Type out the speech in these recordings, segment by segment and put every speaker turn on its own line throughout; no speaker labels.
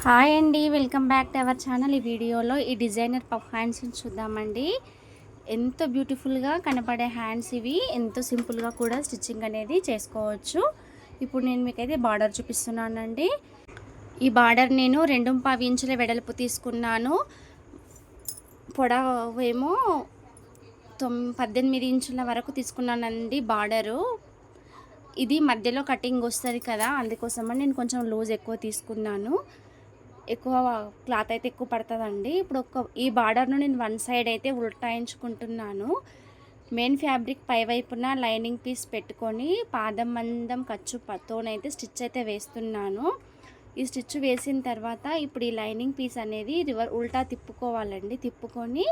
Hi అండి, welcome back to our channel. ఈ వీడియోలో ఈ డిజైనర్ పఫ్ హ్యాండ్స్ని చూద్దామండి. ఎంతో బ్యూటిఫుల్గా కనపడే హ్యాండ్స్ ఇవి. ఎంతో సింపుల్గా కూడా స్టిచ్చింగ్ అనేది చేసుకోవచ్చు. ఇప్పుడు నేను మీకైతే బార్డర్ చూపిస్తున్నానండి. ఈ బార్డర్ నేను 2.5 ఇంచుల వెడల్పు తీసుకున్నాను. పొడవు ఏమో 18 ఇంచుల వరకు తీసుకున్నానండి బార్డరు. ఇది మధ్యలో కటింగ్ వస్తుంది కదా, అందుకోసమని నేను కొంచెం లూజ్ ఎక్కువ తీసుకున్నాను. ఎక్కువ క్లాత్ అయితే ఎక్కువ పడుతుందండి. ఇప్పుడు ఈ బార్డర్ను నేను వన్ సైడ్ అయితే ఉల్టాయించుకుంటున్నాను. మెయిన్ ఫ్యాబ్రిక్ పై వైపున లైనింగ్ పీస్ పెట్టుకొని పాదం మందం ఖర్చుతోనైతే స్టిచ్ అయితే వేస్తున్నాను. ఈ స్టిచ్ వేసిన తర్వాత ఇప్పుడు ఈ లైనింగ్ పీస్ అనేది ఉల్టా తిప్పుకోవాలండి. తిప్పుకొని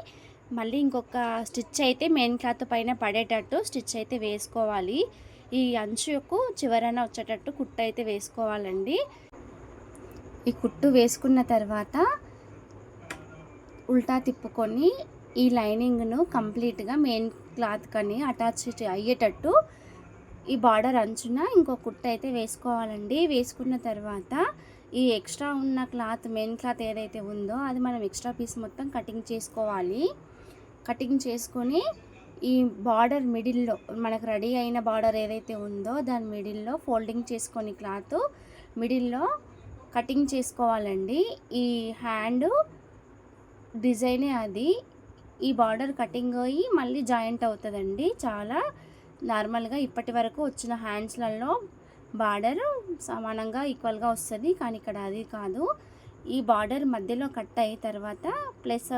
మళ్ళీ ఇంకొక స్టిచ్ అయితే మెయిన్ క్లాత్ పైన పడేటట్టు స్టిచ్ అయితే వేసుకోవాలి. ఈ అంచుకు చివరన వచ్చేటట్టు కుట్టు అయితే వేసుకోవాలండి. ఈ కుట్టు వేసుకున్న తర్వాత ఉల్టా తిప్పుకొని ఈ లైనింగ్ను కంప్లీట్గా మెయిన్ క్లాత్ కని అటాచ్ అయ్యేటట్టు ఈ బార్డర్ అంచున ఇంకో కుట్టు అయితే వేసుకోవాలండి. వేసుకున్న తర్వాత ఈ ఎక్స్ట్రా ఉన్న క్లాత్ మెయిన్ క్లాత్ ఏదైతే ఉందో అది మనం ఎక్స్ట్రా పీస్ మొత్తం కటింగ్ చేసుకోవాలి. కటింగ్ చేసుకొని ఈ బార్డర్ మిడిల్లో మనకు రెడీ అయిన బార్డర్ ఏదైతే ఉందో దాని మిడిల్లో ఫోల్డింగ్ చేసుకొని క్లాత్ మిడిల్లో కటింగ్ చేసుకోవాలండి. ఈ హ్యాండ్ డిజైనే అది. ఈ బార్డర్ కటింగ్ అయ్యి మళ్ళీ జాయింట్ అవుతుందండి. చాలా నార్మల్గా ఇప్పటి వరకు వచ్చిన హ్యాండ్స్లలో బార్డర్ సమానంగా ఈక్వల్గా వస్తుంది, కానీ ఇక్కడ అది కాదు. ఈ బార్డర్ మధ్యలో కట్ అయిన తర్వాత ప్లస్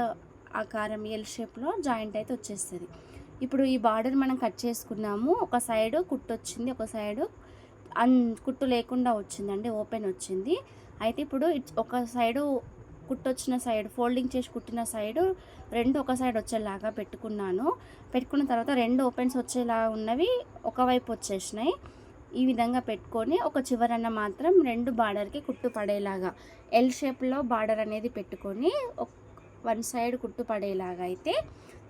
ఆకారం ఎల్ షేప్లో జాయింట్ అయితే వచ్చేస్తుంది. ఇప్పుడు ఈ బార్డర్ మనం కట్ చేసుకున్నాము. ఒక సైడు కుట్టు వచ్చింది, ఒక సైడు కుట్టు లేకుండా వచ్చిందండి, ఓపెన్ వచ్చింది. అయితే ఇప్పుడు ఒక సైడు కుట్టు వచ్చిన సైడ్ ఫోల్డింగ్ చేసి కుట్టిన సైడు రెండు ఒక సైడ్ వచ్చేలాగా పెట్టుకున్నాను. పెట్టుకున్న తర్వాత రెండు ఓపెన్స్ వచ్చేలా ఉన్నవి ఒకవైపు వచ్చేసినాయి. ఈ విధంగా పెట్టుకొని ఒక చివరన మాత్రం రెండు బార్డర్కి కుట్టు పడేలాగా ఎల్ షేప్లో బార్డర్ అనేది పెట్టుకొని వన్ సైడ్ కుట్టు పడేలాగా అయితే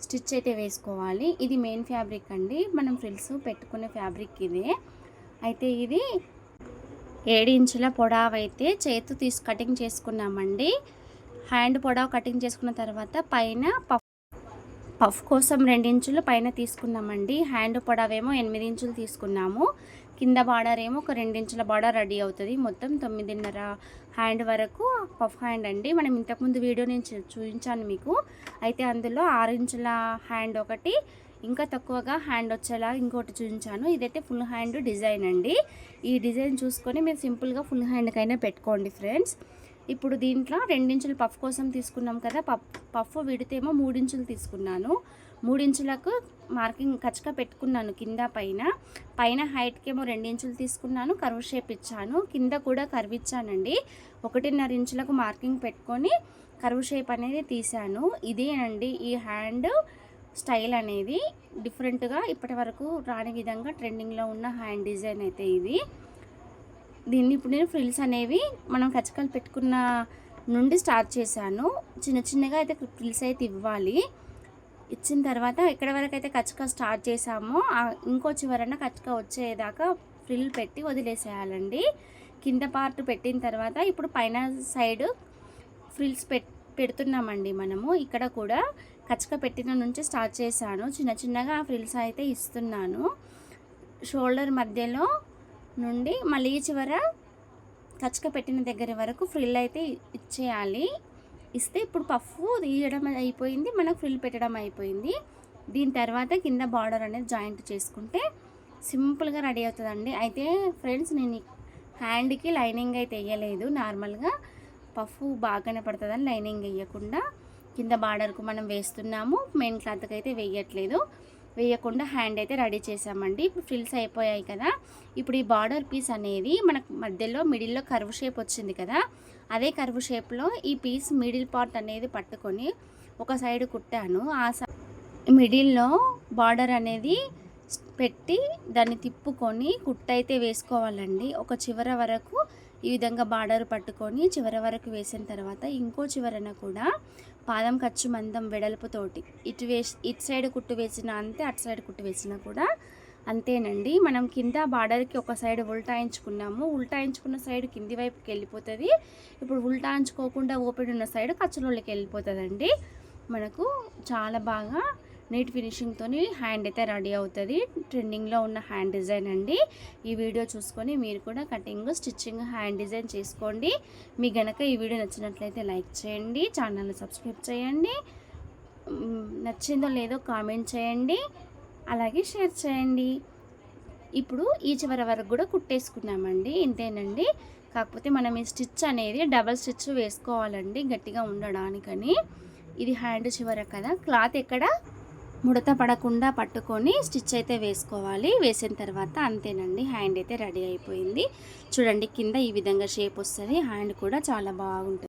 స్టిచ్ అయితే వేసుకోవాలి. ఇది మెయిన్ ఫ్యాబ్రిక్ అండి, మనం ఫ్రిల్స్ పెట్టుకునే ఫ్యాబ్రిక్ ఇదే. అయితే ఇది 7 ఇంచుల పొడవు అయితే చేతు కటింగ్ చేసుకున్నామండి. హ్యాండ్ పొడవు కటింగ్ చేసుకున్న తర్వాత పైన పఫ్ కోసం 2 ఇంచులు పైన తీసుకున్నామండి. హ్యాండ్ పొడవేమో 8 ఇంచులు తీసుకున్నాము. కింద బార్డర్ ఏమో ఒక 2 ఇంచుల బార్డర్ రెడీ అవుతుంది. మొత్తం 9.5 హ్యాండ్ వరకు పఫ్ హ్యాండ్ అండి. మనం ఇంతకుముందు వీడియో నేను చూపించాను మీకు. అయితే అందులో 6 ఇంచుల హ్యాండ్ ఒకటి, ఇంకా తక్కువగా హ్యాండ్ వచ్చేలా ఇంకోటి చూపించాను. ఇదైతే ఫుల్ హ్యాండ్ డిజైన్ అండి. ఈ డిజైన్ చూసుకొని మీరు సింపుల్గా ఫుల్ హ్యాండ్కైనా పెట్టుకోండి ఫ్రెండ్స్. ఇప్పుడు దీంట్లో 2 ఇంచులు పఫ్ కోసం తీసుకున్నాం కదా, పఫ్ విడితేమో 3 ఇంచులు తీసుకున్నాను. 3 ఇంచులకు మార్కింగ్ ఖచ్చితంగా పెట్టుకున్నాను. కింద పైన హైట్కి ఏమో 2 ఇంచులు తీసుకున్నాను, కర్వ్ షేప్ ఇచ్చాను. కింద కూడా కర్వ్ ఇచ్చానండి. 1.5 ఇంచులకు మార్కింగ్ పెట్టుకొని కర్వ్ షేప్ అనేది తీసాను. ఇదేనండి ఈ హ్యాండ్ స్టైల్ అనేది. డిఫరెంట్గా ఇప్పటి వరకు రాని విధంగా ట్రెండింగ్లో ఉన్న హ్యాండ్ డిజైన్ అయితే ఇది. దీన్ని ఇప్పుడు నేను ఫ్రిల్స్ అనేవి మనం కచ్చకలు పెట్టుకున్న నుండి స్టార్ట్ చేశాను. చిన్న చిన్నగా అయితే ఫ్రిల్స్ అయితే ఇవ్వాలి. ఇచ్చిన తర్వాత ఎక్కడ వరకు అయితే కచ్చక స్టార్ట్ చేసామో ఇంకో చివరన కచ్చక వచ్చేదాకా ఫ్రిల్ పెట్టి వదిలేసేయాలండి. కింద పార్ట్ పెట్టిన తర్వాత ఇప్పుడు పైన సైడ్ ఫ్రిల్స్ పెడుతున్నామండి మనము. ఇక్కడ కూడా కచ్చక పెట్టిన నుంచి స్టార్ట్ చేశాను. చిన్న చిన్నగా ఆ ఫ్రిల్స్ అయితే ఇస్తున్నాను. షోల్డర్ మధ్యలో నుండి మళ్ళీ చివర కచ్చక పెట్టిన దగ్గర వరకు ఫ్రిల్ అయితే ఇచ్చేయాలి. ఇస్తే ఇప్పుడు పఫ్ తీయడం అయిపోయింది, మనకు ఫ్రిల్ పెట్టడం అయిపోయింది. దీని తర్వాత కింద బార్డర్ అనేది జాయింట్ చేసుకుంటే సింపుల్గా రెడీ అవుతుందండి. అయితే ఫ్రెండ్స్ నేను హ్యాండ్కి లైనింగ్ అయితే వేయలేదు. నార్మల్గా పఫ్ బాగానే పడుతుందని లైనింగ్ వేయకుండా కింద బార్డర్కు మనం వేస్తున్నాము. మెయిన్ క్లాత్కి అయితే వేయకుండా హ్యాండ్ అయితే రెడీ చేసామండి. ఇప్పుడు ఫ్రిల్స్ అయిపోయాయి కదా. ఇప్పుడు ఈ బార్డర్ పీస్ అనేది మనకు మధ్యలో మిడిల్లో కర్వ్ షేప్ వచ్చింది కదా, అదే కర్వ్ షేప్లో ఈ పీస్ మిడిల్ పార్ట్ అనేది పట్టుకొని ఒక సైడ్ కుట్టాను. ఆ మిడిల్లో బార్డర్ అనేది పెట్టి దాన్ని తిప్పుకొని కుట్టయితే వేసుకోవాలండి. ఒక చివర వరకు ఈ విధంగా బార్డర్ పట్టుకొని చివర వరకు వేసిన తర్వాత ఇంకో చివరన కూడా పాదం మందం వెడల్పుతోటి ఇటు సైడ్ కుట్టు వేసిన అంతే, అటు సైడ్ కుట్టు వేసినా కూడా అంతేనండి. మనం కింద బార్డర్‌కి ఒక సైడ్ ఉల్టాయించుకున్నాము. ఉల్టాయించుకున్న సైడ్ కింది వైపుకి వెళ్ళిపోతది. ఇప్పుడు ఉల్టాయించుకోకుండా ఓపెన్ ఉన్న సైడ్ ఖర్చులోళ్ళకి వెళ్ళిపోతదండి. మనకు చాలా బాగా నీట్ ఫినిషింగ్‌తోని హ్యాండ్ అయితే రెడీ అవుతది. ట్రెండింగ్‌లో ఉన్న హ్యాండ్ డిజైన్ అండి. ఈ వీడియో చూసుకొని మీరు కూడా కటింగ్, స్టిచ్చింగ్, హ్యాండ్ డిజైన్ చేసుకోండి. మీకు గనక ఈ వీడియో నచ్చినట్లయితే లైక్ చేయండి. ఛానల్‌ని సబ్స్క్రైబ్ చేయండి. నచ్చిందో లేదో కామెంట్ చేయండి. అలాగే షేర్ చేయండి. ఇప్పుడు ఈ చివరి వరకు కూడా కుట్టేసుకున్నామండి. ఇంతేనండి. కాకపోతే మనం ఈ స్టిచ్ అనేది డబల్ స్టిచ్ వేసుకోవాలండి గట్టిగా ఉండడానికని. ఇది హ్యాండ్ చివర కదా, క్లాత్ ఎక్కడ ముడత పడకుండా పట్టుకొని స్టిచ్ అయితే వేసుకోవాలి. వేసిన తర్వాత అంతేనండి, హ్యాండ్ అయితే రెడీ అయిపోయింది. చూడండి కింద ఈ విధంగా షేప్ వస్తుంది. హ్యాండ్ కూడా చాలా బాగుంటుంది.